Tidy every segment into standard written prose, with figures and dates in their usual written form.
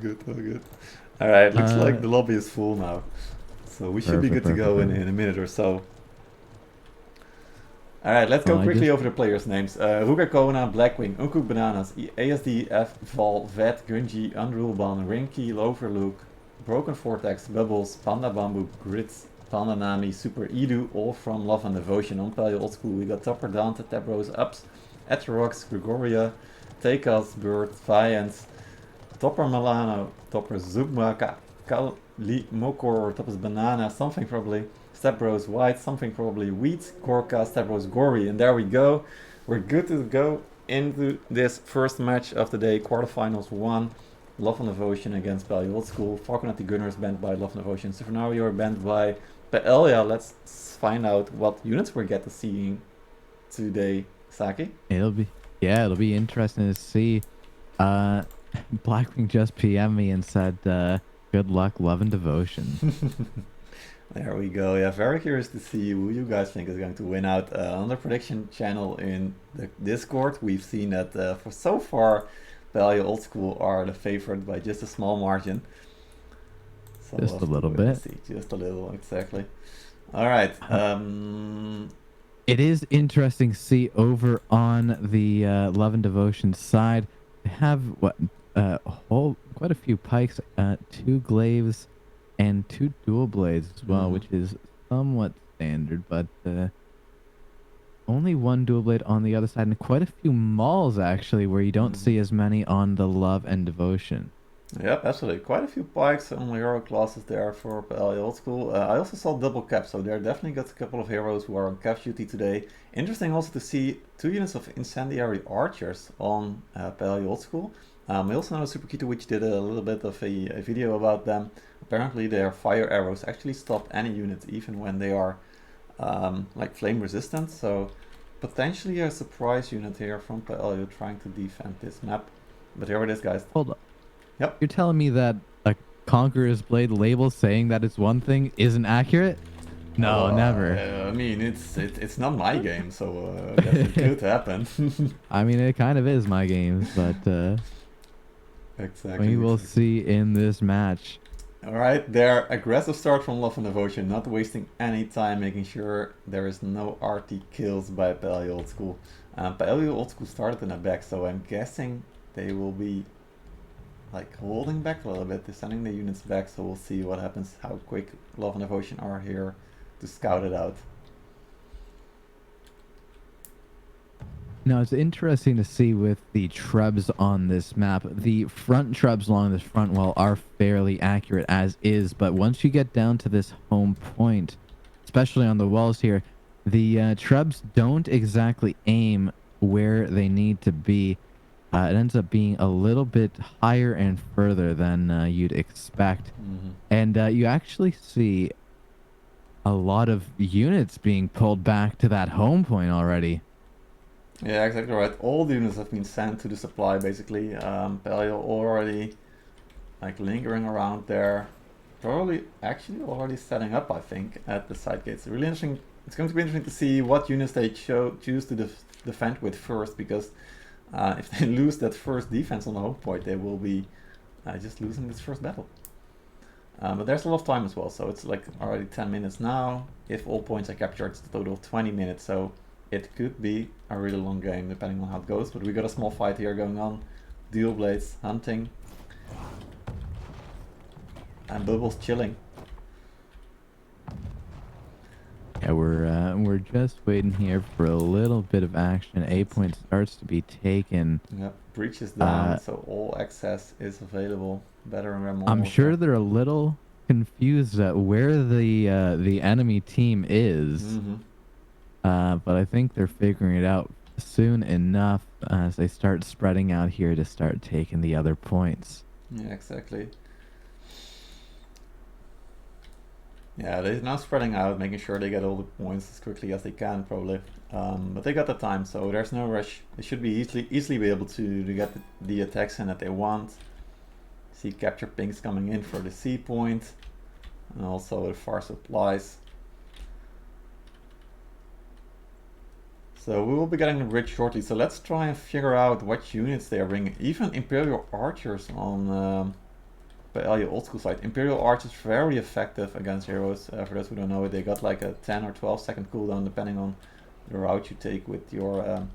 Good, oh good. Alright, looks like Uh, the lobby is full now. So we should be Perfect, good to perfect, go in perfect. a minute or so. Alright, let's Well, go I quickly just over the players' names. Ruger Kona, Blackwing, Uncook Bananas, ASD, F, Val, Vet, Gunji, Unrulban, Rinky, Loverlook, Broken Vortex, Bubbles, Panda Bamboo, Grits, Panda Nami, Super Edu, all from Love and Devotion. On PaellaOldSchool we got Topper, Dante, Tabros, Ups, Eterox, Gregoria, Takeas, Bird, Viance, Topper Milano, Topper Zugma, Kali Mokor, Topper's Banana, something probably. Step Rose White, something probably Wheat, Gorka, Step Rose Gory, and there we go. We're good to go into this first match of the day, quarterfinals 1. Love and Devotion against PaellaOldSchool. Falconati Gunners banned by Love and Devotion. Scenario banned by Paella. Let's find out what units we're getting seeing today, Saki. it'll be it'll be interesting to see. Uh, Blackwing just PM me and said, "Good luck, love and devotion." There we go. Yeah, very curious to see who you guys think is going to win out. On the prediction channel in the Discord, we've seen that for so far, PaellaOldSchool are the favorite by just a small margin. So we'll Just a have to little wait and bit. see. Just a little, exactly. All right. Uh, it is interesting to see over on the love and devotion side. They have quite a few pikes, two glaives, and two dual blades as well, Mhm. which is somewhat standard, but only one dual blade on the other side, and quite a few mauls actually, where you don't Mhm. see as many on the love and devotion. Yep, absolutely. Quite a few pikes and hero classes there for PaellaOldSchool. I also saw double cap, so there definitely got a couple of heroes who are on cap duty today. Interesting also to see 2 units of incendiary archers on PaellaOldSchool. I also know Super Keto, which did a little bit of a video about them. Apparently their fire arrows actually stop any unit, even when they are like flame resistant. So potentially a surprise unit here from Paella trying to defend this map. But here it is, guys. Hold up. Yep. You're telling me that a Conquerors Blade label saying that it's one thing isn't accurate? No, never. I mean, it's not my game, so I guess it could happen. I mean, it kind of is my games, but we Exactly, will exactly. see in this match. All right, their aggressive start from Love and Devotion, not wasting any time, making sure there is no RT kills by PaellaOldSchool. PaellaOldSchool started in the back, so I'm guessing they will be like holding back a little bit, they're sending the units back, so we'll see what happens, how quick Love and Devotion are here to scout it out. Now, it's interesting to see with the trebs on this map. The front trebs along this front wall are fairly accurate as is, but once you get down to this home point, especially on the walls here, the trebs don't exactly aim where they need to be. It ends up being a little bit higher and further than you'd expect. Mm-hmm. And you actually see a lot of units being pulled back to that home point already. Yeah, exactly right. All the units have been sent to the supply basically. Paleo already like lingering around there. Probably actually already setting up, I think, at the side gates. Really interesting. It's going to be interesting to see what units they choose to defend with first, because if they lose that first defense on the home point, they will be just losing this first battle. But there's a lot of time as well, so it's like already 10 minutes now. If all points are captured, it's a total of 20 minutes, so it could be a really long game depending on how it goes. But we got a small fight here going on. Dual blades, hunting, and Bubbles chilling. Yeah, we're just waiting here for a little bit of action. A It's, point starts to be taken. yep, breach is down, Uh, so all access is available. Better remember I'm also. sure they're a little confused at where the enemy team is. Mm-hmm. But I think they're figuring it out soon enough as they start spreading out here to start taking the other points. Yeah, exactly. Yeah, they're now spreading out, making sure they get all the points as quickly as they can, probably. But they got the time, so there's no rush. They should be easily be able to get the attacks in that they want. See capture pings coming in for the C point, and also the far supplies. So we will be getting the bridge shortly. So let's try and figure out what units they are bringing. Even Imperial Archers on PaellaOldSchool side. Imperial Arch is very effective against heroes. For those who don't know it, they got like a 10 or 12 second cooldown depending on the route you take with your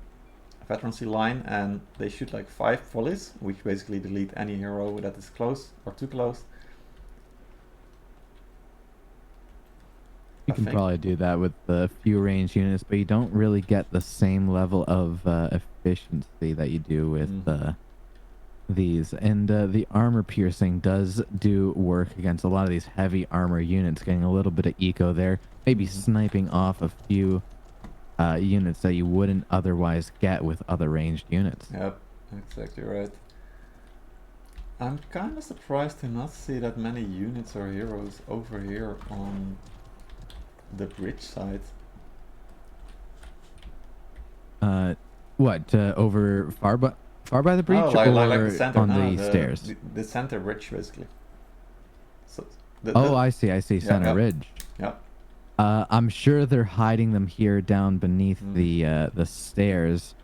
veterancy line, and they shoot like 5 volleys, which basically delete any hero that is close or too close. You can probably do that with the few ranged units, but you don't really get the same level of efficiency that you do with these. And the armor piercing does do work against a lot of these heavy armor units, getting a little bit of eco there, maybe sniping off a few units that you wouldn't otherwise get with other ranged units. Yep, exactly right. I'm kind of surprised to not see that many units or heroes over here on the bridge side. What, over far by the breach, oh, or like the center, on the stairs? The center bridge, basically. So I see, center ridge. Yep. I'm sure they're hiding them here down beneath the stairs.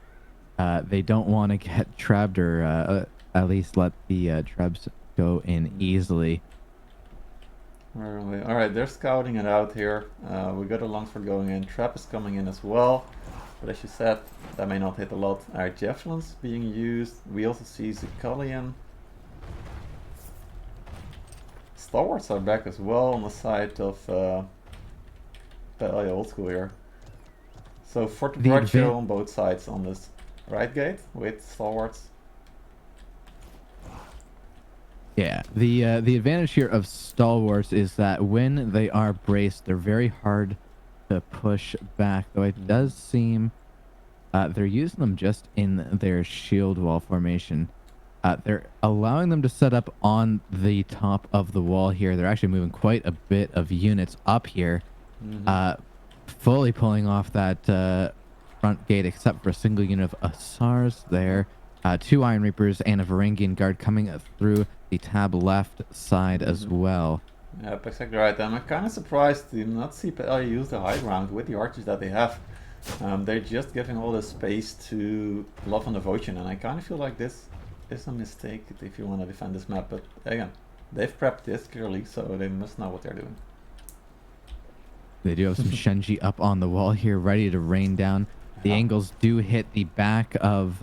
They don't want to get trapped, or at least let the trebs go in easily. Where are we? Alright, they're scouting it out here. We got a Longsword going in. Trap is coming in as well. But as you said, that may not hit a lot. Alright, Javelins being used. We also see Zicalian. Stalwarts are back as well on the side of PaellaOldSchool here. So Fort Braccio on both sides on this right gate with Stalwarts. Yeah, the advantage here of Stalwarts is that when they are braced, they're very hard to push back, though it does seem they're using them just in their shield wall formation. They're allowing them to set up on the top of the wall here. They're actually moving quite a bit of units up here, fully pulling off that front gate, except for a single unit of Asars there. 2 Iron Reapers and a Varangian Guard coming through the tab left side as well. Yep, exactly right. I'm kind of surprised to not see PaellaOldSchool use the high ground with the archers that they have. They're just giving all the space to Love and Devotion, and I kind of feel like this is a mistake if you want to defend this map. But again, they've prepped this clearly, so they must know what they're doing. They do have some Shenji up on the wall here, ready to rain down. The angles do hit the back of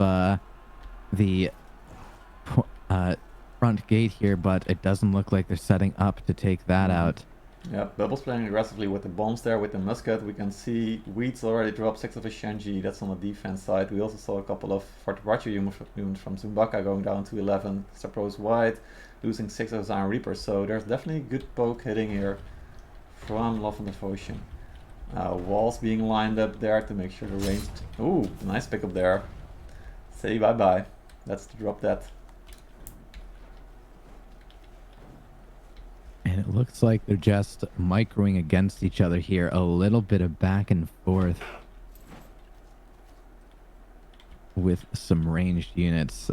the front gate here, but it doesn't look like they're setting up to take that out. Yeah, Bubbles playing aggressively with the bombs there, with the musket. We can see Weeds already dropped 6 of his Shenji, that's on the defense side. We also saw a couple of Fort Braccio units from Zumbaka going down to 11. Sapros wide, losing 6 of his Iron Reapers, so there's definitely good poke hitting here from Love and Devotion. Walls being lined up there to make sure the range... Ooh, nice pickup there. Say bye-bye. Let's drop that. And it looks like they're just microing against each other here. A little bit of back and forth with some ranged units.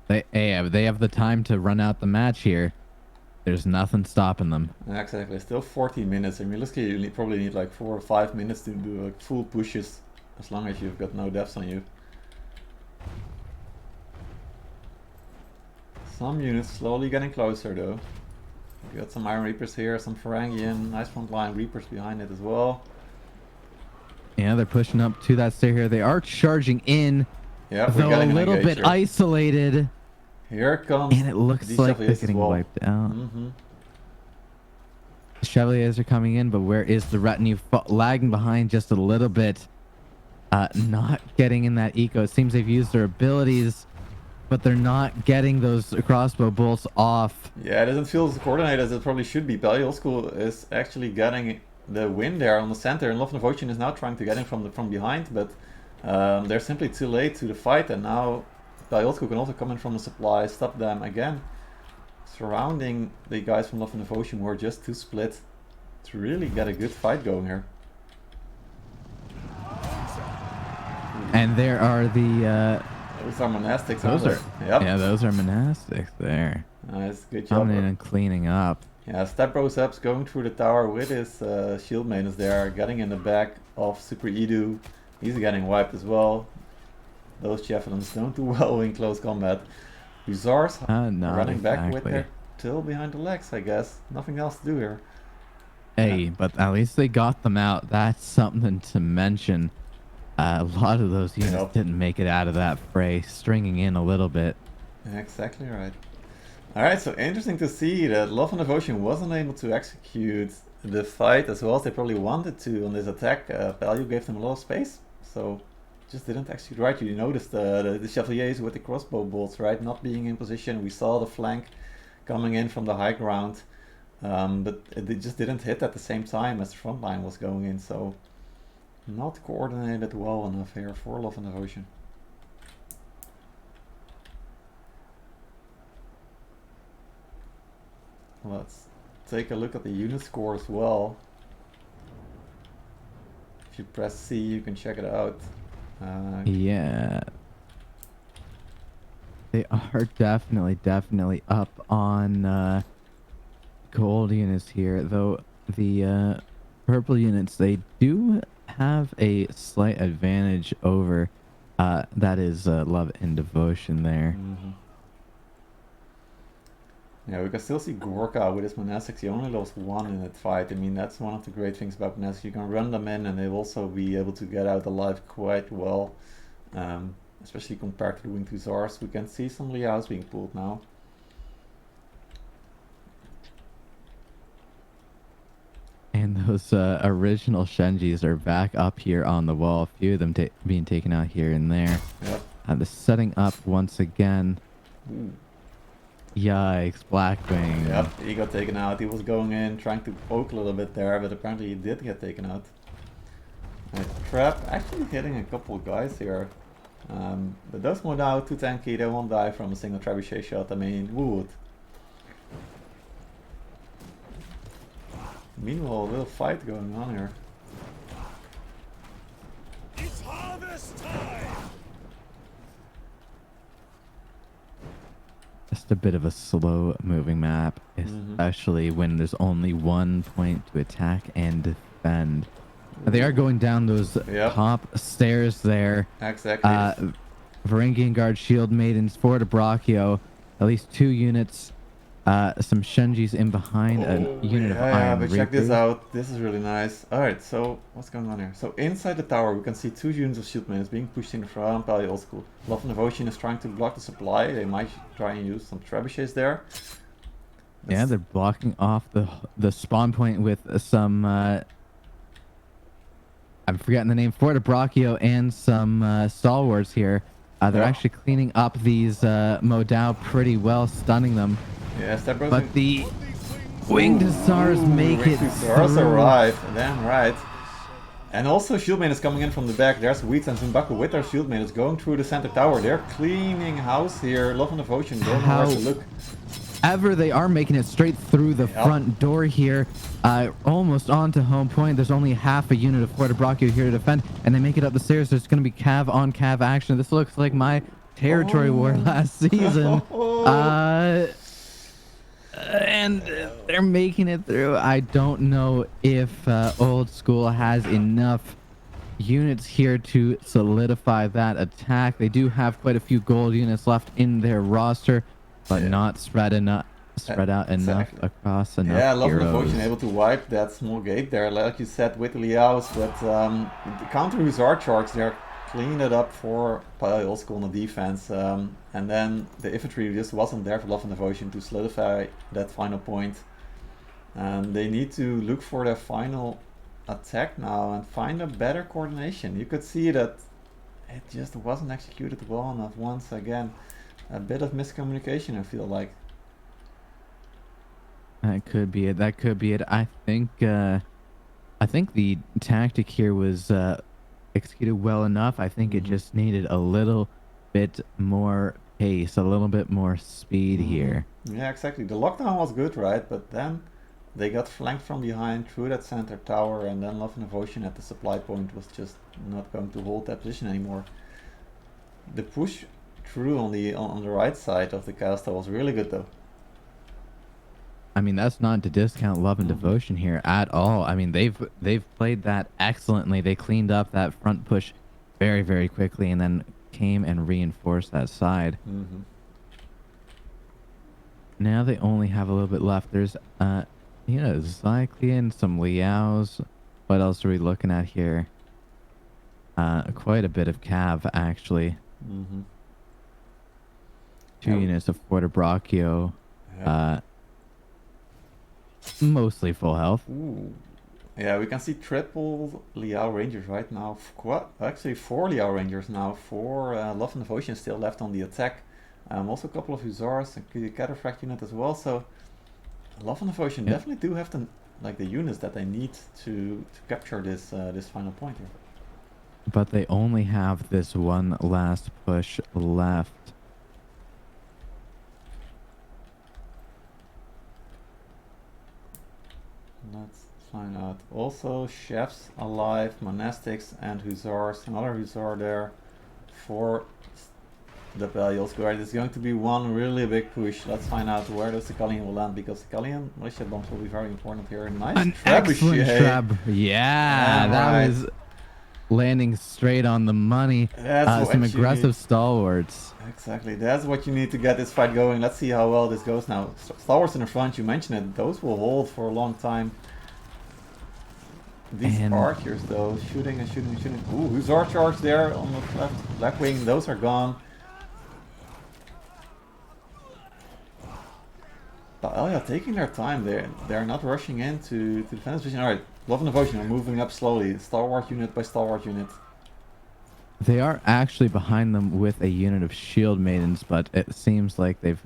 They have the time to run out the match here. There's nothing stopping them. Exactly. Still 14 minutes. I mean, realistically, you probably need like 4 or 5 minutes to do like full pushes, as long as you've got no deaths on you. Some units slowly getting closer though. We got some Iron Reapers here, some Varangian, nice frontline Reapers behind it as well. Yeah, they're pushing up to that stair here. They are charging in, yeah, though a little bit here. Isolated. Here comes, and it looks like they're getting wiped out. The Chevaliers are coming in, but where is the retinue? Lagging behind just a little bit. Not getting in that eco. It seems they've used their abilities, but they're not getting those crossbow bolts off. Yeah, it doesn't feel as coordinated as it probably should be. PaellaOldSchool is actually getting the win there on the center, and Love and Devotion is now trying to get him from behind, but they're simply too late to the fight, and now PaellaOldSchool can also come in from the supply, stop them again, surrounding the guys from Love and Devotion who are just too split to really get a good fight going here. And there are the those are monastics. Those are, yep. Yeah, those are monastics there. Nice, good job. Coming in and cleaning up. Yeah, Step Rose Up's going through the tower with his shield maidens there, getting in the back of Super Edu. He's getting wiped as well. Those javelins don't do well in close combat. Hussars running back with her. still behind the legs, I guess. Nothing else to do here. Hey, but at least they got them out. That's something to mention. A lot of those units Yep. didn't make it out of that fray, stringing in a little bit. Exactly right. Alright, so interesting to see that Love and Devotion wasn't able to execute the fight as well as they probably wanted to on this attack. Value gave them a lot of space, so just didn't execute right. You noticed the Chevaliers with the crossbow bolts, right, not being in position. We saw the flank coming in from the high ground, but it just didn't hit at the same time as the front line was going in, so not coordinated well enough here for Love and Devotion. Let's take a look at the unit score as well. If you press C, you can check it out. Yeah. They are definitely up on gold units here, though the purple units, they do have a slight advantage over that is Love and Devotion there. Yeah, we can still see Gorka with his monastics. He only lost one in that fight. I mean, that's one of the great things about monastics. You can run them in and they'll also be able to get out alive quite well. Especially compared to the Winged Hussars. We can see some Liaos being pulled now. And those original Shenjis are back up here on the wall. A few of them being taken out here and there. Yep. The setting up once again. Ooh. Yikes, Blackwing. Yep, he got taken out. He was going in, trying to poke a little bit there, but apparently he did get taken out. Trap actually hitting a couple of guys here. But those more now too tanky, they won't die from a single trebuchet shot. I mean, wood. Meanwhile, a little fight going on here. It's harvest time! Just a bit of a slow moving map, especially when there's only one point to attack and defend. They are going down those top stairs there. Exactly. Varangian Guard Shield Maidens, Fjord of Brachio, at least 2 units. Some Shenjis in behind a unit of Iron but Reapers. check this out. This is really nice. Alright, so what's going on here? So inside the tower we can see 2 units of shield maidens being pushed in front. PaellaOldSchool. Love and Devotion is trying to block the supply. They might try and use some trebuchets there. Yeah, they're blocking off the spawn point with some I'm forgetting the name, Fjord of Brachio and some stalwarts here. They're actually cleaning up these Modao pretty well, stunning them. Yes, they're But the Winged Hussars make it Hussars through. arrive, damn right. And also shield maidens coming in from the back. There's Wheat and Zumbaku with their shield maidens going through the center tower. They're cleaning house here. Love and Devotion don't know where to look. Ever they are making it straight through the front door here, almost onto home point. There's only half a unit of Fjord of Brachio here to defend, and they make it up the stairs. There's going to be cav on cav action. This looks like my territory war last season. And they're making it through. I don't know if Old School has enough units here to solidify that attack. They do have quite a few gold units left in their roster, but not spread out enough across enough Love and heroes. Devotion able to wipe that small gate there, like you said, with the Liaos, but the counter Hussar charge there cleaned it up for PaellaOldSchool on the defense, and then the infantry just wasn't there for Love and Devotion to solidify that final point. And they need to look for their final attack now and find a better coordination. You could see that it just wasn't executed well enough once again. A bit of miscommunication, I feel like. That could be it. That could be it. I think the tactic here was executed well enough. I think it just needed a little bit more pace, a little bit more speed here. Yeah, exactly. The lockdown was good, right? But then they got flanked from behind through that center tower, and then Love and Devotion at the supply point was just not going to hold that position anymore. The push through on the right side of the castle was really good, though. I mean, that's not to discount Love and Devotion here at all. I mean, they've played that excellently. They cleaned up that front push very, very quickly, and then came and reinforced that side. now they only have a little bit left. There's you know, Zyklien, some Liaos. What else are we looking at here? Quite a bit of Cav actually. Mm-hmm. 2 units of Forte Braccio. Yeah. Mostly full health. Ooh. Yeah, we can see triple Liao Rangers right now. Actually, 4 Liao Rangers now. 4 Love and Devotion still left on the attack. Also a couple of Hussars and the Cataphract unit as well. So Love and Devotion definitely do have the units that they need to capture this this final point here. But they only have this one last push left. Let's find out. Also, chefs alive, monastics, and hussars. Another hussar there for the PaellaOldSchool. Right, it's going to be one really big push. Let's find out where the Sicalian will land, because Sicalian militia bombs will be very important here. Nice An trebuchet. excellent treb. Yeah, that was landing straight on the money. That's some what you aggressive need. Stalwarts. Exactly, that's what you need to get this fight going. Let's see how well this goes now. Stalwarts in the front, you mentioned it, those will hold for a long time. These archers though, shooting and shooting and shooting. Ooh, Hussar charge there on the left, Blackwing, those are gone. Paella taking their time there. They're not rushing into the defense position. Alright, Love and Devotion are moving up slowly, stalwart unit by stalwart unit. They are actually behind them with a unit of shield maidens, but it seems like they're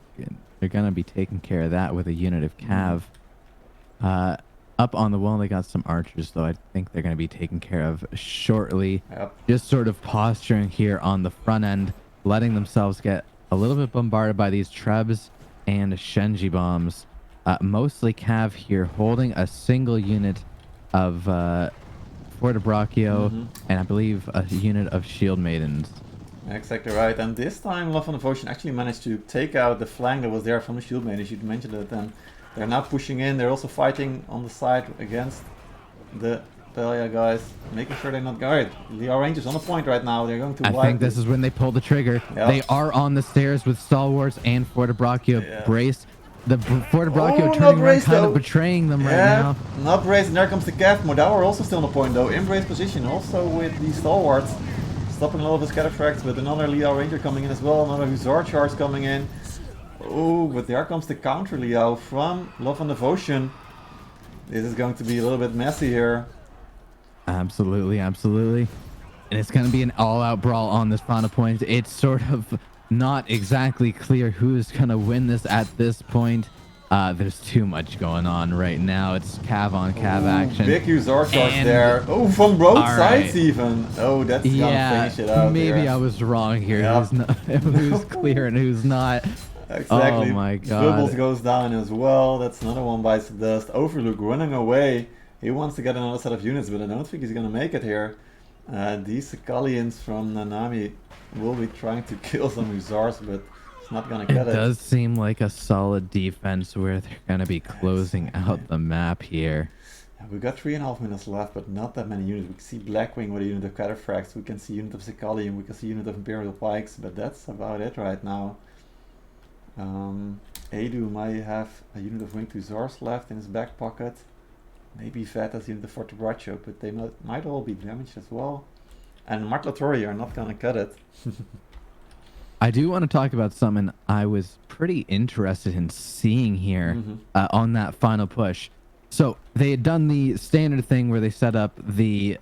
gonna be taking care of that with a unit of cav. Up on the wall, they got some archers, though I think they're gonna be taken care of shortly. Yep. Just sort of posturing here on the front end, letting themselves get a little bit bombarded by these trebs and Shenji bombs. Mostly cav here, holding a single unit of Forte Braccio, and I believe a unit of shield maidens. Exactly right, and this time Love and Devotion actually managed to take out the flank that was there from the shield maidens. You mentioned it, and they're now pushing in. They're also fighting on the side against the Paella guys, making sure they're not guarded. The Rangers on the point right now. They're going to I think this is when they pull the trigger. Yep. They are on the stairs with Stalwarts and Forte Braccio braced. The Forte Braccio not turning around, braced, kind though. of betraying them right now. Not braced, and there comes the Cav. Modauer also still on the point though, in brace position, also with the Stalwarts. Stopping a lot of his cataphracts, but another Liao Ranger coming in as well, another Hussar charge coming in. Oh, but there comes the counter Liao from Love and Devotion. This is going to be a little bit messy here. Absolutely, absolutely. And it's going to be an all-out brawl on this final point. It's sort of not exactly clear who's going to win this at this point. There's too much going on right now. It's cav on cav action. Big Hussar charge there. Oh, from both sides even. Oh, that's gonna finish it out. Maybe here. I was wrong here. Who's, not, who's clear and who's not. Exactly. Oh my god. Bubbles goes down as well. That's another one bites the dust. Overlook running away. He wants to get another set of units, but I don't think he's gonna make it here. These Sicalians from Nanami will be trying to kill some Hussars, but it's not gonna get it. It does seem like a solid defense where they're gonna be closing out the map here. We got 3.5 minutes left, but not that many units. We can see Blackwing with a unit of Cataphracts, we can see a unit of Sicalian, we can see a unit of Imperial Pikes, but that's about it right now. Edu might have a unit of Winged Hussars left in his back pocket. Maybe Vet has a unit of Forte Braccio, but they might all be damaged as well. And Martelatori are not gonna cut it. I do want to talk about something I was pretty interested in seeing here on that final push. So they had done the standard thing where they set up the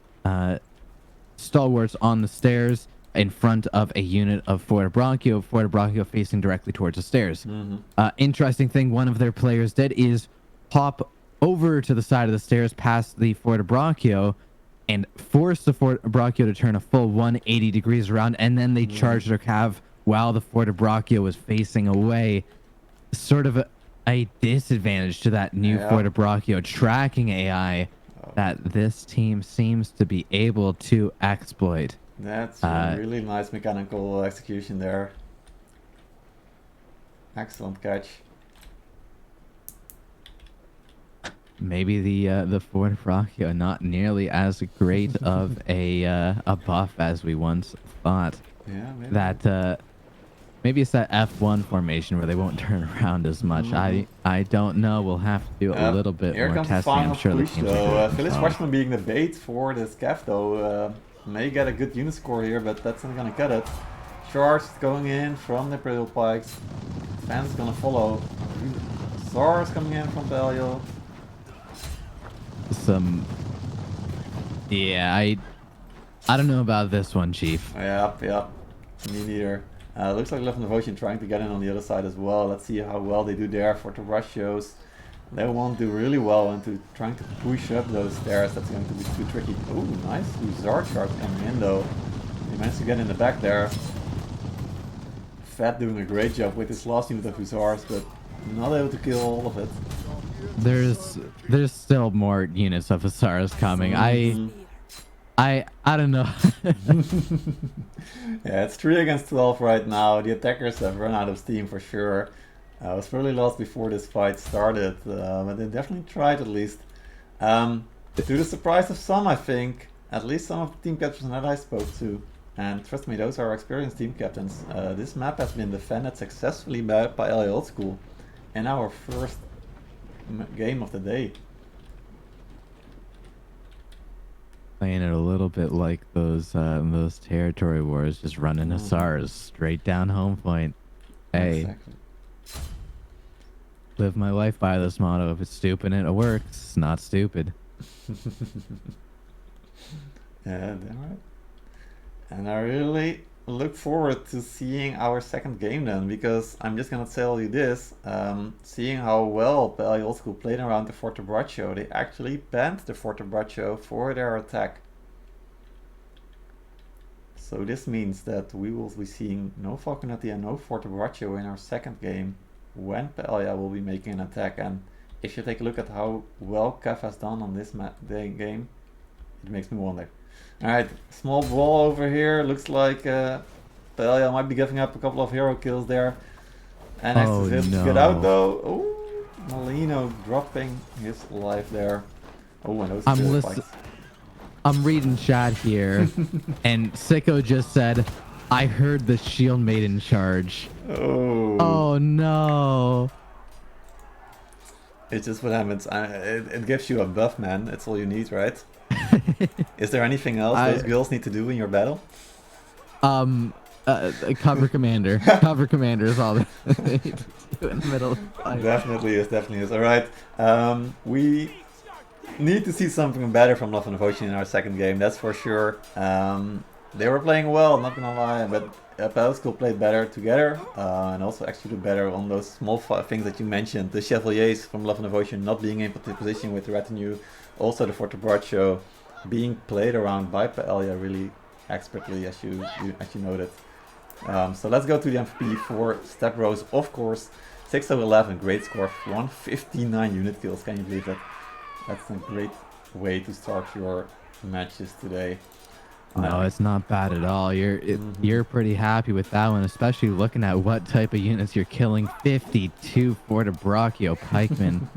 stalwarts on the stairs in front of a unit of Forte Braccio facing directly towards the stairs. Interesting thing one of their players did is hop over to the side of the stairs past the Forte Braccio and force the Forte Braccio to turn a full 180 degrees around, and then they charged their cav while the Forte Braccio was facing away. Sort of a disadvantage to that new Forte Braccio tracking AI that this team seems to be able to exploit. That's a really nice mechanical execution there. Excellent catch. Maybe the Forte Braccio not nearly as great of a buff as we once thought. Yeah, maybe. That Maybe it's that F1 formation where they won't turn around as much. I don't know. We'll have to do a little bit Here more comes the testing. I'm final sure the push teams are though. doing it Village themselves. Watchman being the bait for this Scav though. May get a good unit score here, but that's not gonna cut it. Charge going in from the Brittle Pikes. Fans gonna follow. Zars coming in from Belial. Yeah, I don't know about this one, Chief. Yep, me neither. Looks like Left Devotion trying to get in on the other side as well. Let's see how well they do there for the rush shows. They won't do really well into trying to push up those stairs. That's going to be too tricky. Oh, nice Hussar charge coming in though. He managed to get in the back there. Fat doing a great job with his last unit of Hussars, but not able to kill all of it. There's still more units of Hussars coming. I don't know. Yeah, it's 3 against 12 right now. The attackers have run out of steam for sure. I was fairly lost before this fight started, but they definitely tried at least. To the surprise of some, I think, at least some of the team captains that I spoke to, and trust me, those are experienced team captains. This map has been defended successfully by PaellaOldSchool in our first game of the day. Playing it a little bit like those territory wars, just running Hussars straight down home point. Hey, Exactly. live my life by this motto. If it's stupid and it works, it's not stupid. Yeah, damn right. And I really look forward to seeing our second game then, because I'm just gonna tell you this, seeing how well PaellaOldSchool played around the Forte Braccio, they actually banned the Forte Braccio for their attack. So this means that we will be seeing no Falconetti and no Forte Braccio in our second game when Paella will be making an attack. And if you take a look at how well Kev has done on this game, it makes me wonder. Alright, small ball over here. Looks like Paella might be giving up a couple of hero kills there. And next to get out though. Oh, Molino dropping his life there. Oh, and those I'm reading chat here, and Sicko just said, "I heard the Shield Maiden charge." Oh no! It's just what happens. It gives you a buff, man. That's all you need, right? Is there anything else those girls need to do in your battle? Cover commander. Cover commander is all they need to do in the middle of the fight. Definitely is. Alright. We need to see something better from Love and Devotion in our second game, that's for sure. They were playing well, not gonna lie, but PaellaOldSchool played better together, and also executed better on those small things that you mentioned. The Chevaliers from Love and Devotion not being in position with the retinue, also the Forte Braccio being played around by Paella really expertly, as you noted. So let's go to the MVP for Step Rose, of course. 6 of 11, great score, 159 unit kills, can you believe it? That's a great way to start your matches today. No, it's not bad at all. You're pretty happy with that one, especially looking at what type of units you're killing. 52 Forte Braccio pikemen.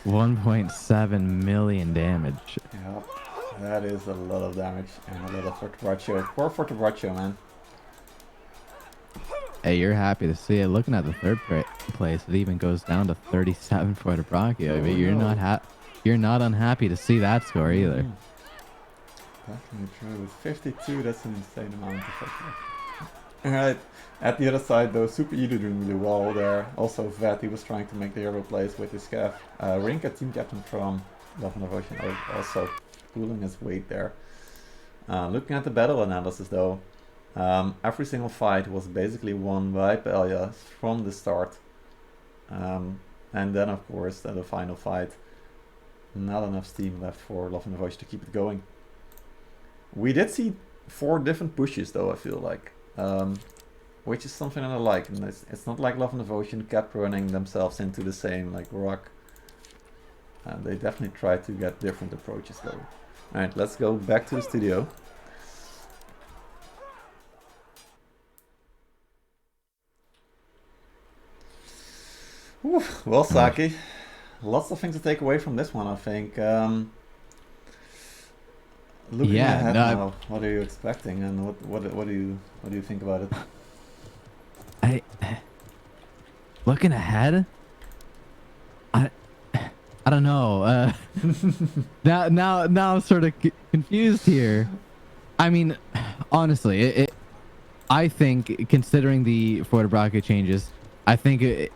1.7 million damage. Yeah, that is a lot of damage and a lot of Forte Braccio. Poor Forte Braccio, man. Hey, you're happy to see it. Looking at the third place, it even goes down to 37 Forte Braccio. But you're not unhappy to see that score either. Definitely true. With 52, that's an insane amount of Alright, at the other side though, Super Edo doing really well there. Also Vet, he was trying to make the hero plays with his scav. Rinka, team captain from Love and Devotion, also pulling his weight there. Looking at the battle analysis though, every single fight was basically won by Paella from the start. And then of course the final fight, not enough steam left for Love and Devotion to keep it going. We did see 4 different pushes though, I feel like, which is something that I like. And it's not like Love and Devotion kept running themselves into the same like rock. They definitely tried to get different approaches going. Alright, let's go back to the studio. Oof, well, Saki, lots of things to take away from this one, I think. Looking ahead now, what are you expecting, and what do you think about it? I looking ahead, I I don't know. Now I'm sort of confused here. I mean, honestly, I think considering the Forte changes, I think it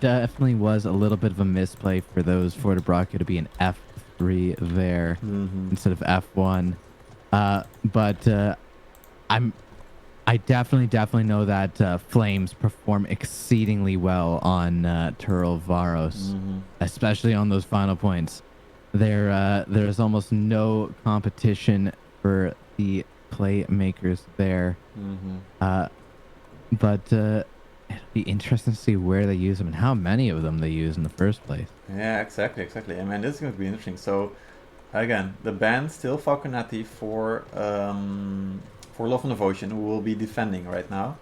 definitely was a little bit of a misplay for those Forte to be an F3 there Mm-hmm. instead of F1. But I definitely know that Flames perform exceedingly well on Turl Varos, Mm-hmm. especially on those final points. There's almost no competition for the playmakers there. Mm-hmm. But it'll be interesting to see where they use them and how many of them they use in the first place. Yeah, exactly. I mean, this is going to be interesting. So, again, the band still Falconetti for Love and Devotion, who will be defending right now.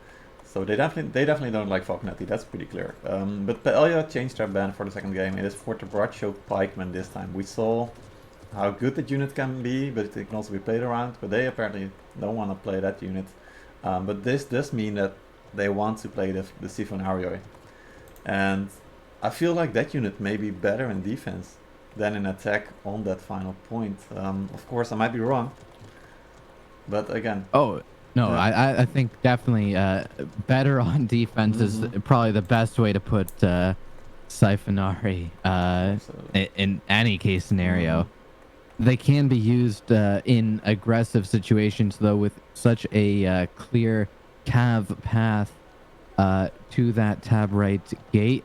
So they definitely don't like Falconetti. That's pretty clear. But Paella changed their ban for the second game. It is for the Bradshaw Pikeman this time. We saw how good that unit can be, but it can also be played around. But they apparently don't want to play that unit. But this does mean that they want to play the Siphon Arioi. And I feel like that unit may be better in defense than in attack on that final point. Of course, I might be wrong, but again, Oh no, yeah. I think definitely better on defense is Mm-hmm. probably the best way to put Siphonari Absolutely. in any case Mm-hmm. scenario. They can be used in aggressive situations though, with such a clear cav path to that tab right gate.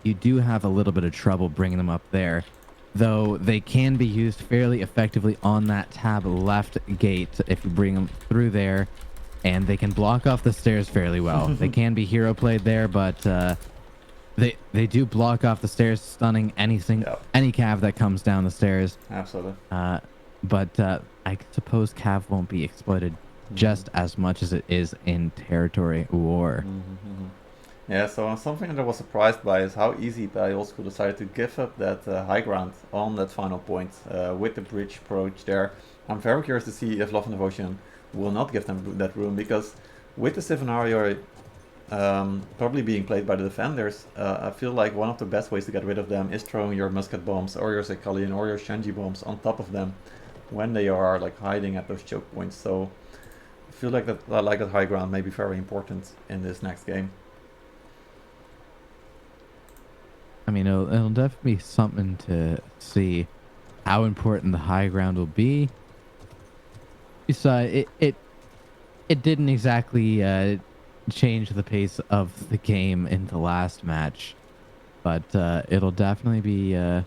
You do have a little bit of trouble bringing them up there, though they can be used fairly effectively on that tab left gate if you bring them through there, and they can block off the stairs fairly well. They can be hero played there, but they do block off the stairs, stunning Yeah, any cav that comes down the stairs. absolutely. Uh, but I suppose cav won't be exploited Mm-hmm. just as much as it is in territory war. Mm-hmm. Yeah, so something that I was surprised by is how easy PaellaOldSchool decided to give up that high ground on that final point with the bridge approach there. I'm very curious to see if Love and Devotion will not give them that room, because with the scenario probably being played by the defenders, I feel like one of the best ways to get rid of them is throwing your musket bombs or your Zekalian or your Shenji bombs on top of them when they are like hiding at those choke points. So I feel like that high ground may be very important in this next game. I mean, it'll definitely be something to see how important the high ground will be. Besides, it didn't exactly change the pace of the game in the last match, but it'll definitely be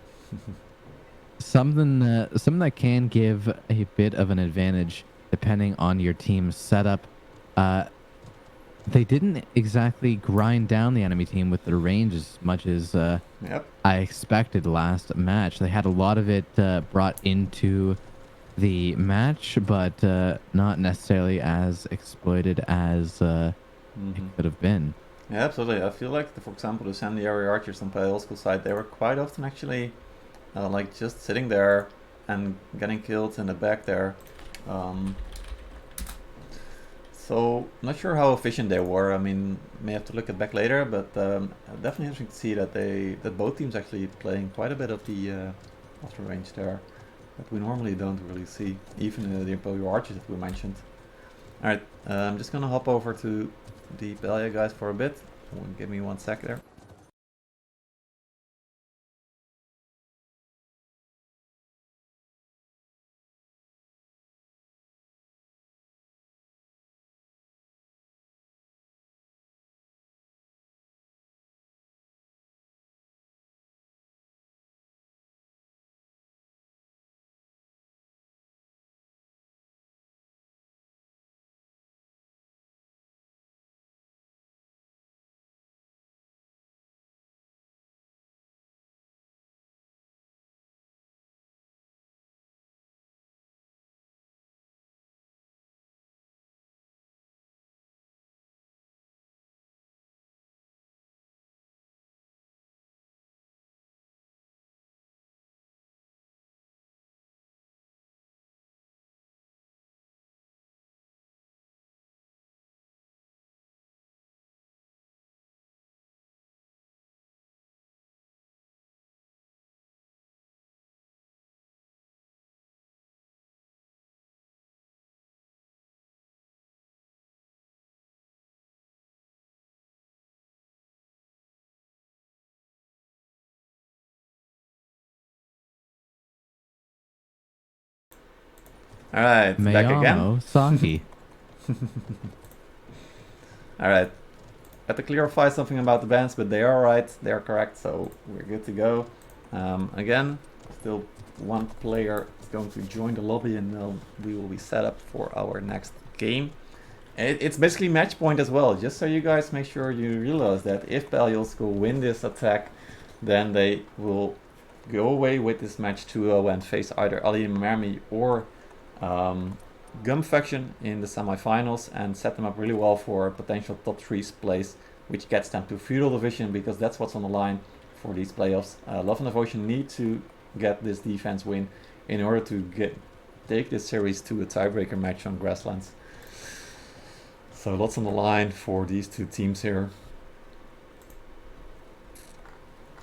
something that can give a bit of an advantage depending on your team's setup. Uh, they didn't exactly grind down the enemy team with their range as much as Yep. I expected last match. They had a lot of it brought into the match, but not necessarily as exploited as it Mm-hmm. could have been. Yeah, absolutely. I feel like, for example, the Sandiary Archers on PaellaOldSchool side, they were quite often actually like just sitting there and getting killed in the back there. Um, so not sure how efficient they were. I mean, may have to look at back later, but definitely interesting to see that both teams actually playing quite a bit of the range there that we normally don't really see, even the Imperial Archers that we mentioned. All right, I'm just gonna hop over to the Belia guys for a bit. Give me 1 sec there. Alright, back again. Mayamo Saki. Alright. Had to clarify something about the bans, but they are right, they are correct, so we're good to go. Again, still one player is going to join the lobby and we will be set up for our next game. It's basically match point as well, just so you guys make sure you realize that if PaellaOldSchool win this attack, then they will go away with this match 2-0 and face either Ali Mermi or Gum Faction in the semifinals and set them up really well for a potential top 3 place, which gets them to Feudal Division because that's what's on the line for these playoffs. Love and Devotion need to get this defense win in order to take this series to a tiebreaker match on Grasslands. So lots on the line for these two teams here.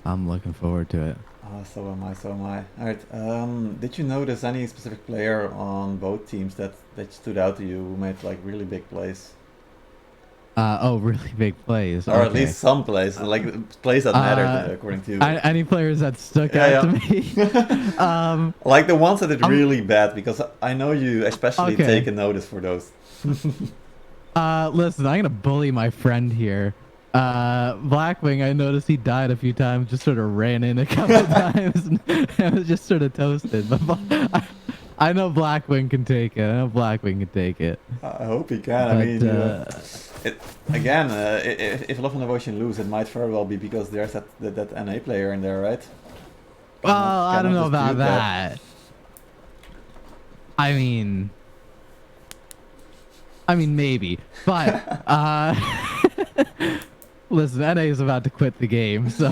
I'm looking forward to it. So am I, so am I. Alright, did you notice any specific player on both teams that stood out to you who made like really big plays? Oh, really big plays. Or at least some plays, like plays that mattered according to you. Any players that stuck out to me? Like the ones that did really bad, because I know you especially take a notice for those. Listen, I'm gonna bully my friend here. Blackwing, I noticed he died a few times, just sort of ran in a couple times and was just sort of toasted. But I know Blackwing can take it. I hope he can. I mean, if Love and Devotion lose, it might very well be because there's that NA player in there, right? Well, I don't know about that. I mean, maybe, but listen, NA is about to quit the game, so.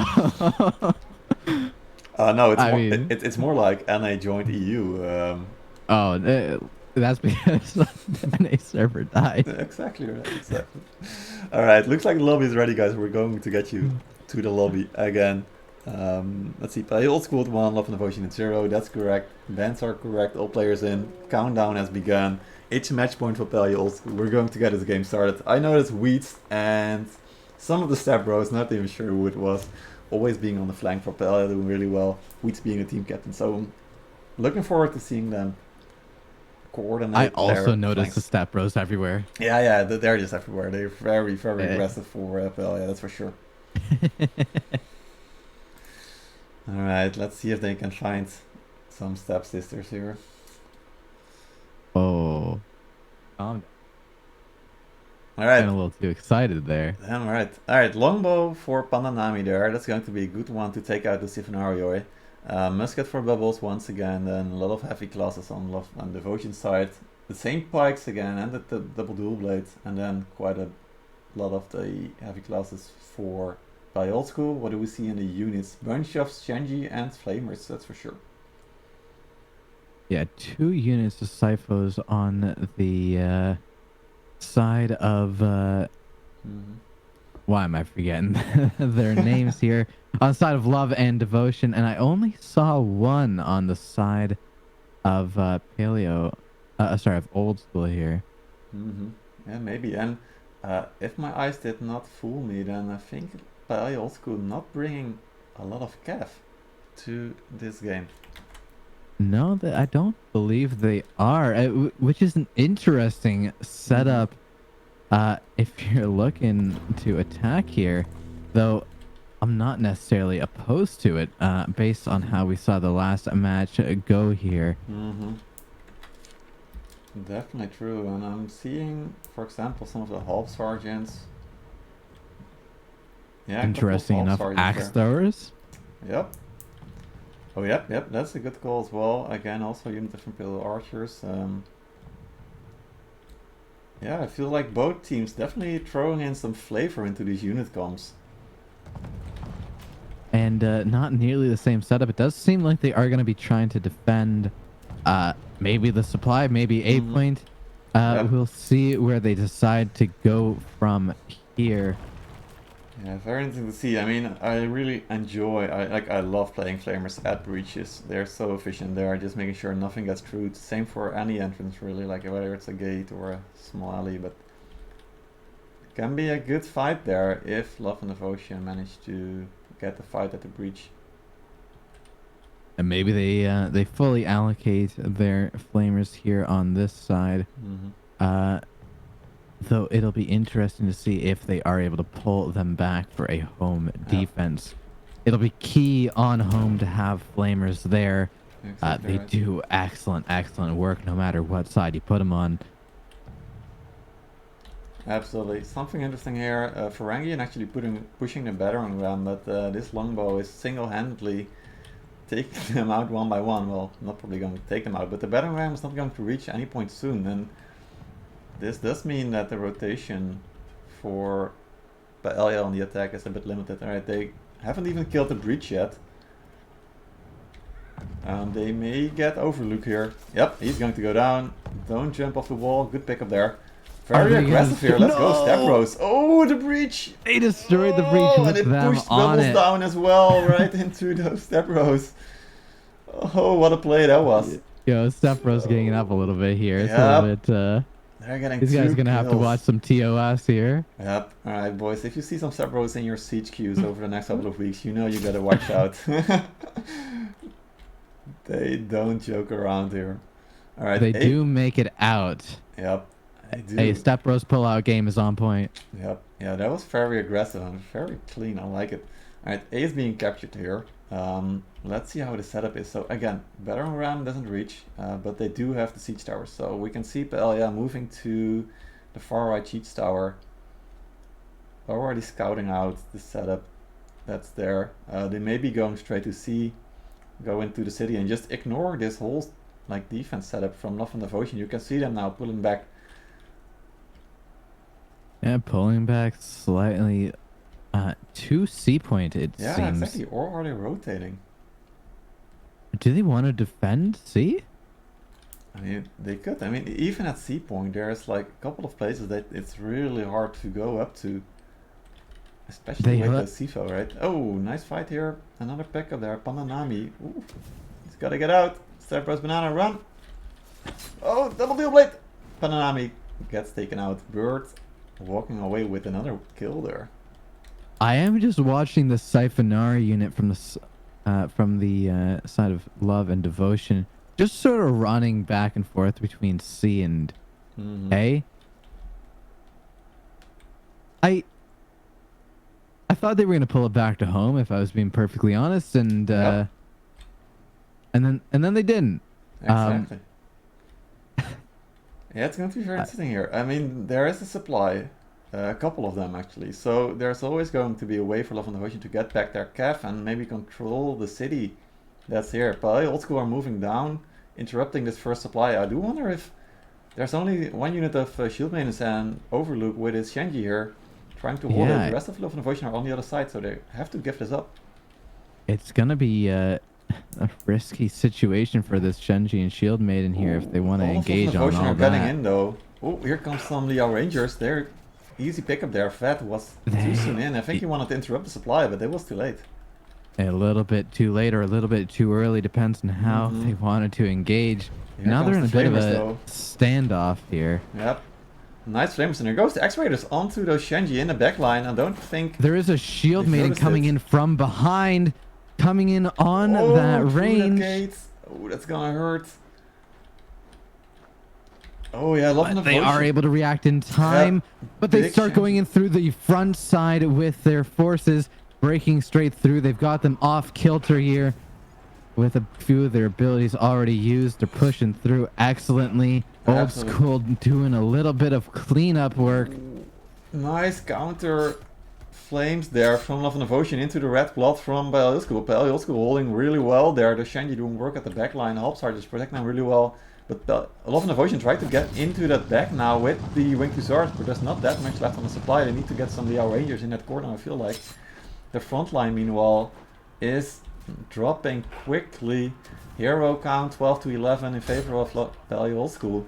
No, it's more like NA joined EU. That's because the NA server died. Exactly right. Exactly. All right, looks like the lobby is ready, guys. We're going to get you to the lobby again. Let's see. PaellaOldSchool at 1, Love and Devotion at 0. That's correct. Bans are correct. All players in. Countdown has begun. It's a match point for PaellaOldSchool. We're going to get this game started. I noticed Weeds and some of the step bros, not even sure who it was, always being on the flank for Pella, doing really well. Weeds being a team captain. So looking forward to seeing them coordinate. I also noticed the step bros everywhere. Yeah, they're just everywhere. They're very, very aggressive for Pella, that's for sure. Alright, let's see if they can find some step sisters here. Oh. Alright. I'm a little too excited there. Damn right. Alright, longbow for Pandanami there. That's going to be a good one to take out the Siphanarioi. Musket for Bubbles once again, then a lot of heavy classes on Love and Devotion side. The same pikes again, and the double dual blade, and then quite a lot of the heavy classes for PaellaOldSchool. What do we see in the units? Bunch of Shenji and Flamers, that's for sure. Yeah, 2 units of Syphos on the side of why am I forgetting their names here? On the side of Love and Devotion, and I only saw one on the side of Old School here. Yeah, maybe. And if my eyes did not fool me, then I think PaellaOldSchool not bringing a lot of cav to this game. No, I don't believe they are, which is an interesting setup if you're looking to attack here, though I'm not necessarily opposed to it based on how we saw the last match go here. Definitely true, and I'm seeing, for example, some of the half sergeants. Yeah, interesting enough, axe throwers. Yep. Oh, yep, that's a good call as well. Again, also unit of Imperial Archers. Yeah, I feel like both teams definitely throwing in some flavor into these unit comps. And not nearly the same setup. It does seem like they are going to be trying to defend maybe the supply, maybe a point. We'll see where they decide to go from here. Yeah, very interesting to see. I mean, I really enjoy, I love playing Flamers at breaches. They're so efficient there, just making sure nothing gets through. Same for any entrance really, like whether it's a gate or a small alley, but it can be a good fight there if Love and Devotion manage to get the fight at the breach. And maybe they fully allocate their flamers here on this side. Mm-hmm. Though it'll be interesting to see if they are able to pull them back for a home defense. It'll be key on home to have flamers there. Exactly They right. do excellent work no matter what side you put them on. Absolutely. Something interesting here. Ferengian actually pushing the battering ram, but this longbow is single-handedly taking them out one by one. Well, not probably going to take them out, but the battering ram is not going to reach any point soon. And this does mean that the rotation for Paella on the attack is a bit limited. Alright, they haven't even killed the breach yet. They may get Overlook here. Yep, he's going to go down. Don't jump off the wall. Good pickup there. Very aggressive here. Let's go, Stavros. Oh, the breach! They destroyed the breach with and it them pushed on Bubbles it. down as well, right into those Stavros. Oh, what a play that was. Yo, Stavros getting it up a little bit here. It's a Yep. little bit, They're getting these guys are gonna have to kills. watch some TOS here. Yep. Alright, boys. If you see some Stavros in your siege queues over the next couple of weeks, you know you gotta watch out. They don't joke around here. Alright. They do make it out. Yep. They do. Hey, Stavros pullout game is on point. Yep. Yeah, that was very aggressive and very clean. I like it. Alright, A is being captured here. Let's see how the setup is. So again, battering ram doesn't reach, but they do have the siege tower. So we can see Paella moving to the far right siege tower. Already scouting out the setup that's there. They may be going straight to C, go into the city and just ignore this whole like defense setup from Love and Devotion. You can see them now pulling back. Yeah, pulling back slightly to C point, it Yeah, seems. exactly. Or are they rotating? Do they want to defend C? I mean, they could. I mean, even at C point, there's like a couple of places that it's really hard to go up to. Especially with the CFO, right? Oh, nice fight here. Another pickup there. Pananami. Ooh, he's got to get out. Stavros Banana, run. Oh, double deal blade. Pananami gets taken out. Bird walking away with another kill there. I am just watching the Siphonar unit from the side of Love and Devotion, just sort of running back and forth between C and A. I thought they were gonna pull it back to home, if I was being perfectly honest, and Yep. and then they didn't. Exactly. Yeah, it's going to be very interesting here. I mean, there is a supply, a couple of them actually. So there's always going to be a way for Love and Devotion to get back their Cav and maybe control the city that's here. PaellaOldSchool are moving down, interrupting this first supply. I do wonder if there's only one unit of Shield Maintenance and Overlook with his Shenji here, trying to hold it. The rest of Love and Devotion are on the other side, so they have to give this up. It's gonna be a risky situation for this Shenji and Shield Maiden here if they want to engage on all are that. getting in though. Oh, here comes some Liao Rangers. They're easy pickup there. Vet was too soon in. I think he wanted to interrupt the supply, but it was too late. A little bit too late or a little bit too early, depends on how they wanted to engage. Here Now they're in a comes the bit of flamers, a though. standoff here. Yep. Nice flames, and there goes the X-Raiders onto those Shenji in the backline. I don't think There is a Shield they've Maiden noticed coming it. in from behind, coming in on that through range. gate. Oh, that's gonna hurt. Oh yeah, Love and But they Devotion. are able to react in time, but they Big start going in through the front side with their forces, breaking straight through. They've got them off kilter here with a few of their abilities already used. They're pushing through excellently. Old Absolutely. School doing a little bit of cleanup work. Nice counter flames there from Love and Devotion into the red blood from PaellaOldSchool. PaellaOldSchool holding really well there. The Shenji doing work at the back line. Helpsart is protecting them really well. But Love and Devotion try to get into that back now with the Wing Hussars, but there's not that much left on the supply. They need to get some Liao Rangers in that corner, I feel like. The front line, meanwhile, is dropping quickly. Hero count 12 to 11 in favor of PaellaOldSchool.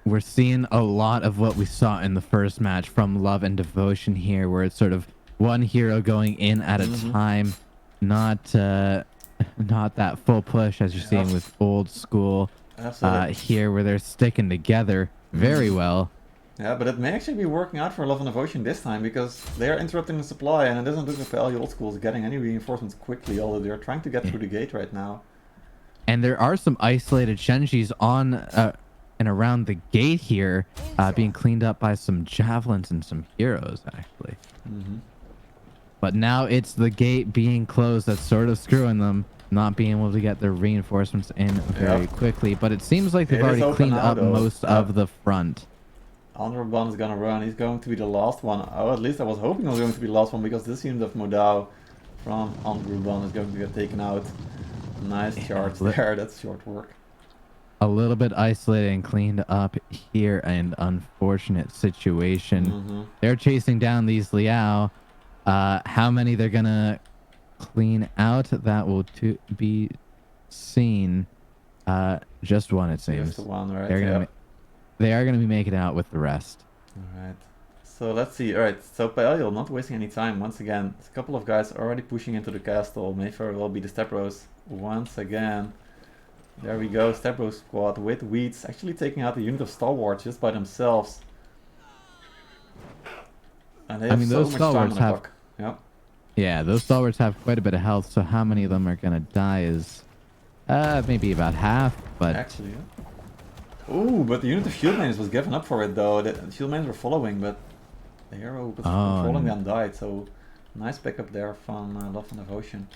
We're seeing a lot of what we saw in the first match from Love and Devotion here, where it's sort of one hero going in at a time, not that full push as you're seeing with Old School. Absolutely. Here where they're sticking together very well. Yeah, but it may actually be working out for Love and Devotion this time because they are interrupting the supply and it doesn't look like PaellaOldSchool is getting any reinforcements quickly, although they're trying to get through the gate right now. And there are some isolated Shenjis on and around the gate here, being cleaned up by some javelins and some heroes, actually. Mm-hmm. But now it's the gate being closed that's sort of screwing them, not being able to get their reinforcements in very quickly. But it seems like they've It is already open cleaned now, up though. most of the front. Underban is gonna run. He's going to be the last one. Oh, at least I was hoping he was going to be the last one because this unit of Modao from Underban is going to get taken out. Nice charge there. That's short work. A little bit isolated and cleaned up here, and unfortunate situation. Mm-hmm. They're chasing down these Liao. How many they're gonna clean out, that will be seen. Just one, it seems. Just the one, right? They are gonna be making out with the rest. Alright. So let's see. Alright, so Pael, not wasting any time. Once again, a couple of guys already pushing into the castle. Mayfair will be the Step Bros once again. There we go, Step Bro squad with Weeds actually taking out the unit of Stalwarts just by themselves. And they have those so much time on Stalwarts the have... clock. Yep. Yeah, those Stalwarts have quite a bit of health, so how many of them are gonna die is... maybe about half, but... Actually, yeah. Ooh, but the unit of Shieldmanes was given up for it though. The Shieldmanes were following, but the hero who was controlling them died, so nice pickup there from Love and Devotion.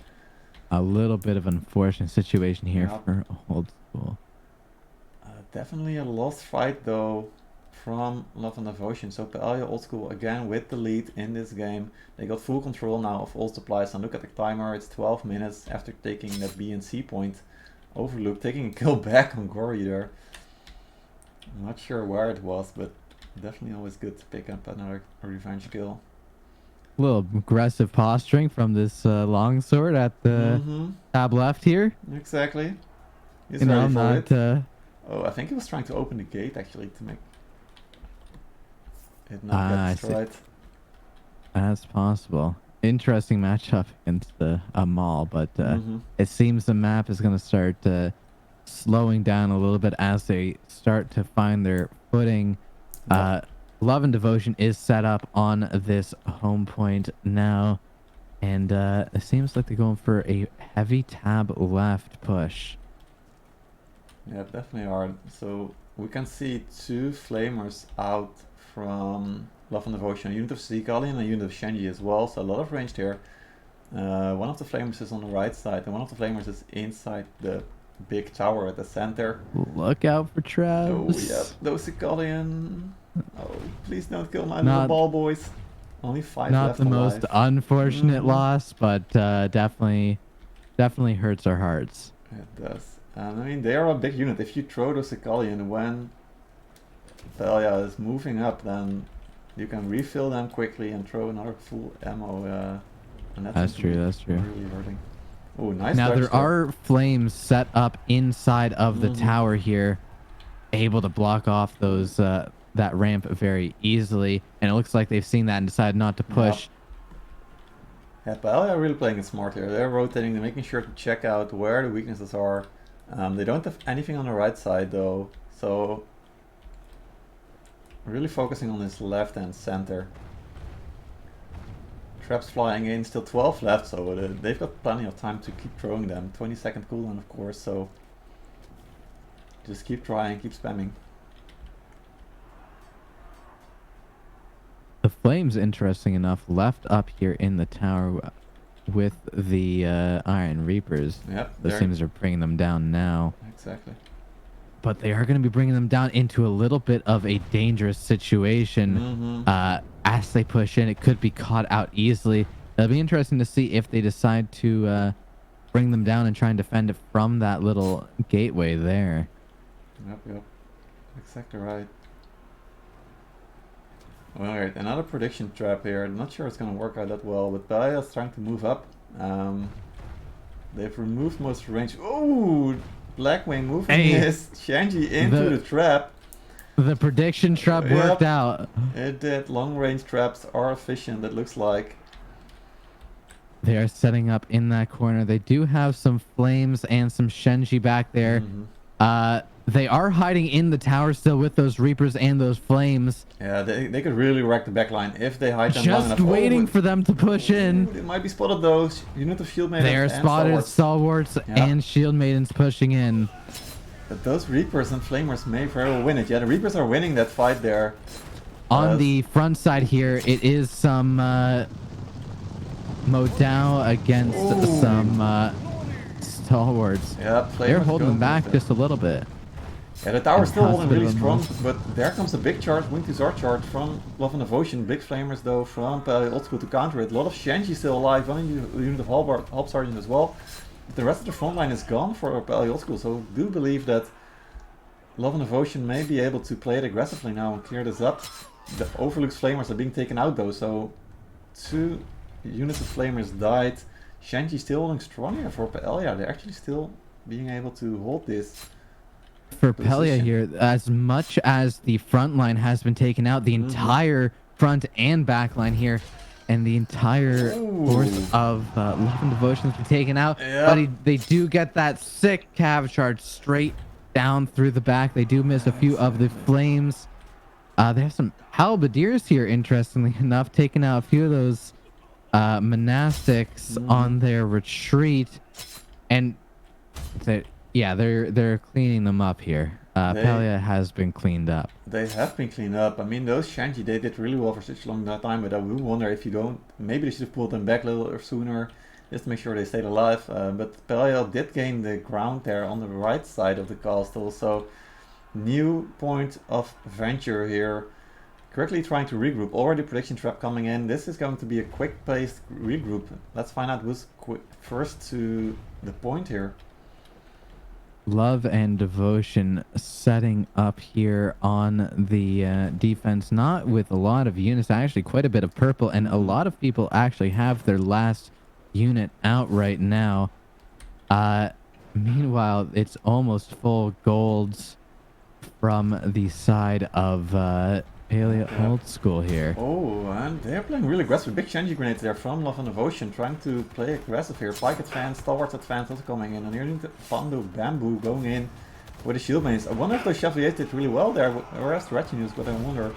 A little bit of an unfortunate situation here for Old School. Definitely a lost fight though from Love and Devotion. So Old School again with the lead in this game. They got full control now of all supplies. And look at the timer, it's 12 minutes after taking that B and C point. Overlook taking a kill back on Gory there. I'm not sure where it was, but definitely always good to pick up another revenge kill. A little aggressive posturing from this longsword at the tab left here. Exactly. He's ready for it. Oh, I think he was trying to open the gate actually to make it not get destroyed. That's possible. Interesting matchup against the Amal, but it seems the map is going to start slowing down a little bit as they start to find their footing. Love and Devotion is set up on this home point now, and it seems like they're going for a heavy tab left push. Yeah, definitely are. So we can see two flamers out from Love and Devotion, a unit of Seagalli and a unit of Shenji as well, so a lot of range here. One of the flamers is on the right side and one of the flamers is inside the big tower at the center. Look out for traps. Oh yeah, those Seagallian. Oh, please don't kill my little ball boys. Only 5 left Not the most unfortunate loss, but definitely hurts our hearts. It does. And I mean, they are a big unit. If you throw those Seagallian when Paella is moving up, then you can refill them quickly and throw another full ammo. And that's true. That's true. Really hurting. Oh, nice. Now there are flames set up inside of the tower here, able to block off those that ramp very easily, and it looks like they've seen that and decided not to push. Yeah, Paella are really playing it smart here. They're rotating, they're making sure to check out where the weaknesses are. They don't have anything on the right side though, so really focusing on this left and center. Traps flying in, still 12 left, so they've got plenty of time to keep throwing them. 20-second cooldown of course, so just keep trying, keep spamming. The flames, interesting enough, left up here in the tower with the Iron Reapers. Yep. The flames are bringing them down now. Exactly. But they are going to be bringing them down into a little bit of a dangerous situation. As they push in, it could be caught out easily. It'll be interesting to see if they decide to bring them down and try and defend it from that little gateway there. Yep. Exactly right. Alright, another prediction trap here. I'm not sure it's going to work out that well, but Balia's trying to move up. They've removed most range. Oh, Blackwing moving his Shanji into the trap. The prediction trap worked out. It did. Long range traps are efficient, it looks like. They are setting up in that corner. They do have some flames and some Shenji back there. They are hiding in the tower still with those Reapers and those Flames. Yeah, they could really wreck the backline if they hide them long enough. Just waiting but- for them to push in. They might be spotted though. Unit of shield maidens They are and spotted, stalwarts. Stalwarts Yeah. and Shield Maidens pushing in. But those Reapers and Flamers may very well win it. Yeah, the Reapers are winning that fight there. On the front side here, it is some Modao against Ooh. some Stalwarts. Yeah, They're Flamers holding going them back with it. just a little bit. Yeah, the tower's still holding really strong, Hospital but there comes a big charge, Wing to Zard charge from Love and Devotion. Big Flamers though from PaellaOldSchool to counter it. A lot of Shenji still alive, one unit of Halb Sergeant as well. But the rest of the front line is gone for PaellaOldSchool, so I do believe that Love and Devotion may be able to play it aggressively now and clear this up. The Overlook's Flamers are being taken out though, so 2 units of Flamers died. Shenji still holding strong here for Paella. They're actually still being able to hold this. For Pelia here, as much as the front line has been taken out, the entire front and back line here, and the entire force of Love and Devotion has been taken out. Yep. But they do get that sick cav charge straight down through the back. They do miss a few of the Flames. They have some Halberdiers here, interestingly enough, taking out a few of those monastics on their retreat. And they're cleaning them up here. Pelia has been cleaned up. They have been cleaned up. I mean, those Shenji, they did really well for such a long time, but I would wonder if you don't, maybe they should have pulled them back a little sooner, just to make sure they stayed alive. But Pelia did gain the ground there on the right side of the castle, so new point of venture here. Quickly trying to regroup. Already prediction trap coming in. This is going to be a quick paced regroup. Let's find out who's first to the point here. Love and Devotion setting up here on the defense, not with a lot of units, actually quite a bit of purple, and a lot of people actually have their last unit out right now. Meanwhile, it's almost full golds from the side of PaellaOldSchool here. Oh, and they're playing really aggressive. Big Shenji grenades there from Love and Devotion, trying to play aggressive here. Pike advance, Stalwarts advance also coming in, and here into Pando Bamboo going in with the shield mains. I wonder if those Chevaliers did really well there, whereas the Retinues, but I wonder.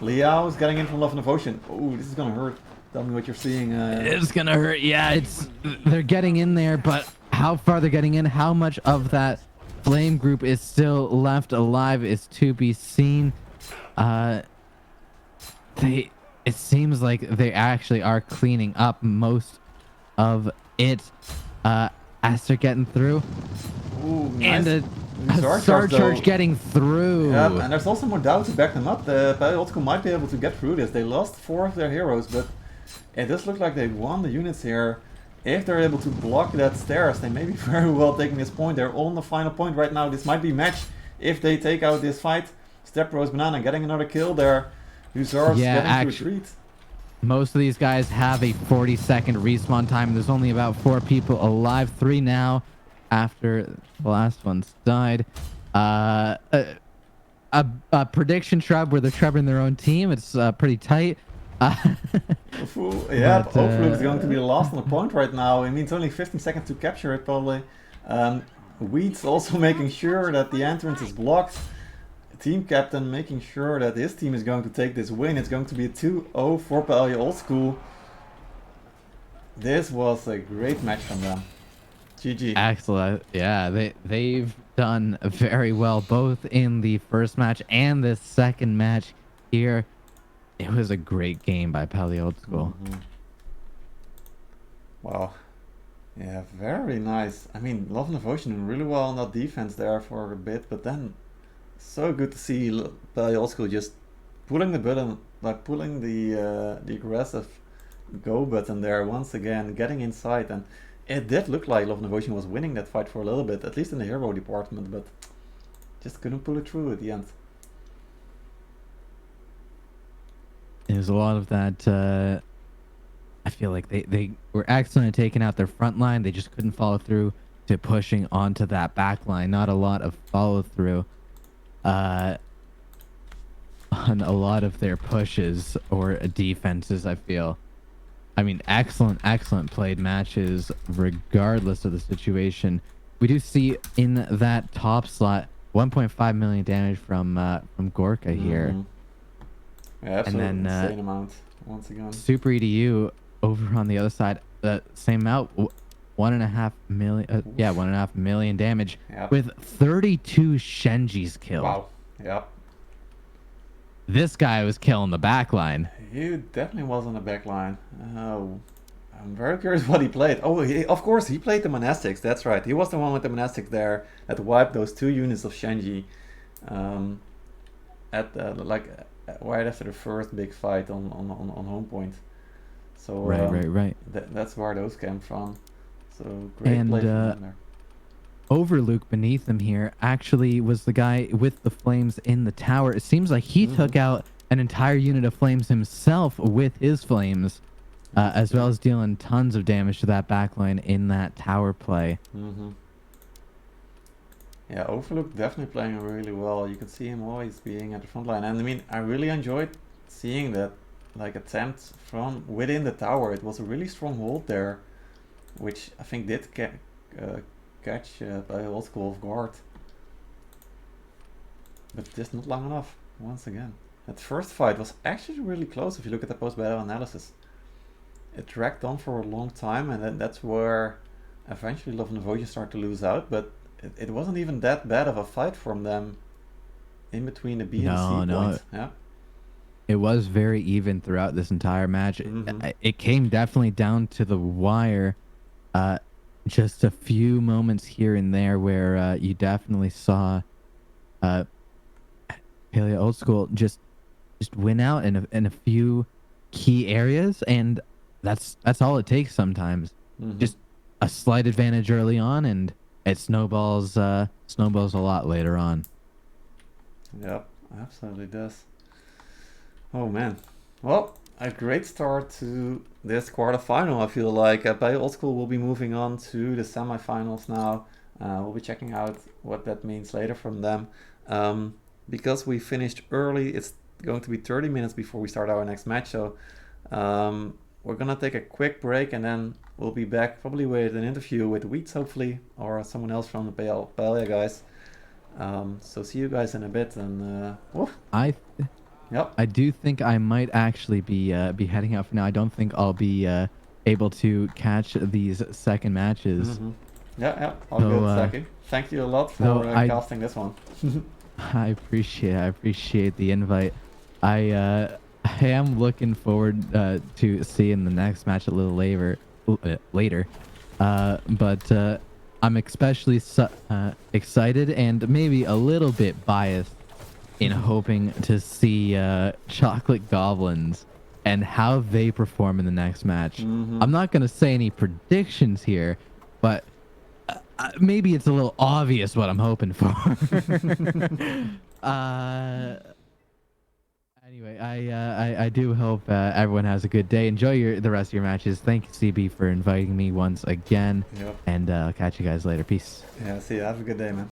Liao is getting in from Love and Devotion. Oh, this is gonna hurt. Tell me what you're seeing. It's gonna hurt. Yeah, they're getting in there, but how far they're getting in, how much of that flame group is still left alive is to be seen. It seems like they actually are cleaning up most of it as they're getting through. Ooh, And nice. a Zard charge getting through. Yeah, and there's also more doubt to back them up. The PaellaOldSchool might be able to get through this. They lost 4 of their heroes, but it does look like they won the units here. If they're able to block that stairs, they may be very well taking this point. They're on the final point right now. This might be match if they take out this fight. Step Rose Banana getting another kill there. Hussars getting to retreat. Most of these guys have a 40-second respawn time. There's only about 4 people alive. 3 now after the last one's died. A prediction trap where they're trubbing their own team. It's pretty tight. Yeah, Overlook is going to be the last on the point right now. I mean, it's only 15 seconds to capture it probably. Weed's also making sure that the entrance is blocked. Team captain making sure that his team is going to take this win. It's going to be a 2-0 for PaellaOldSchool. This was a great match from them. GG. Excellent. Yeah, they've done very well both in the first match and the second match here. It was a great game by PaellaOldSchool. Wow. Yeah, very nice. I mean, Love and Devotion really well on that defense there for a bit, but then so good to see PaellaOldSchool just pulling the button, like pulling the aggressive go button there once again, getting inside, and it did look like Love and Devotion was winning that fight for a little bit, at least in the hero department, but just couldn't pull it through at the end. There's a lot of that. I feel like they were excellent at taking out their front line. They just couldn't follow through to pushing onto that back line. Not a lot of follow through on a lot of their pushes or defenses, I feel. I mean, excellent played matches regardless of the situation. we do see in that top slot 1.5 million damage from Gorka here. Mhm. Yeah, absolutely And then, insane amount once again. Super EDU over on the other side, same amount, 1.5 million. Yeah, 1.5 million damage Yep. with 32 Shenjis killed. Wow. Yep. This guy was killing the backline. He definitely was on the back line. Oh, I'm very curious what he played. Oh, of course, he played the monastics. That's right. He was the one with the monastics there that wiped those 2 units of Shenji at right after the first big fight on home point. So Right. that's where those came from. So great play from him there. Overluke beneath him here actually was the guy with the flames in the tower. It seems like he took out an entire unit of flames himself with his flames, as well as dealing tons of damage to that backline in that tower play. Yeah, Overlook definitely playing really well. You can see him always being at the front line. And I mean, I really enjoyed seeing that like attempt from within the tower. It was a really strong hold there, which I think did catch PaellaOldSchool off guard. But just not long enough, once again. That first fight was actually really close if you look at the post-battle analysis. It dragged on for a long time, and then that's where eventually Love and Devotion started to lose out, but it wasn't even that bad of a fight from them in between the B and the C point. Yeah. It was very even throughout this entire match. It came definitely down to the wire. Just a few moments here and there where you definitely saw PaellaOldSchool just win out in a few key areas, and that's all it takes sometimes. Just a slight advantage early on, and it snowballs a lot later on. Yep, absolutely does. Oh man. Well, a great start to this quarterfinal. I feel like PaellaOldSchool will be moving on to the semifinals now. We'll be checking out what that means later from them. Because we finished early, it's going to be 30 minutes before we start our next match. So we're gonna take a quick break, and then we'll be back probably with an interview with Weeds, hopefully, or someone else from the Paella guys. So see you guys in a bit, and I do think I might actually be heading out for now. I don't think I'll be able to catch these second matches. Yeah, all good, Saki. Thank you a lot for casting this one. I appreciate the invite. I am looking forward to seeing the next match a little later. But I'm especially excited and maybe a little bit biased in hoping to see Chocolate Goblins and how they perform in the next match. I'm not going to say any predictions here, but maybe it's a little obvious what I'm hoping for. Anyway, I do hope everyone has a good day. Enjoy the rest of your matches. Thank you, CB, for inviting me once again. Yep. And I'll catch you guys later. Peace. Yeah, see you. Have a good day, man.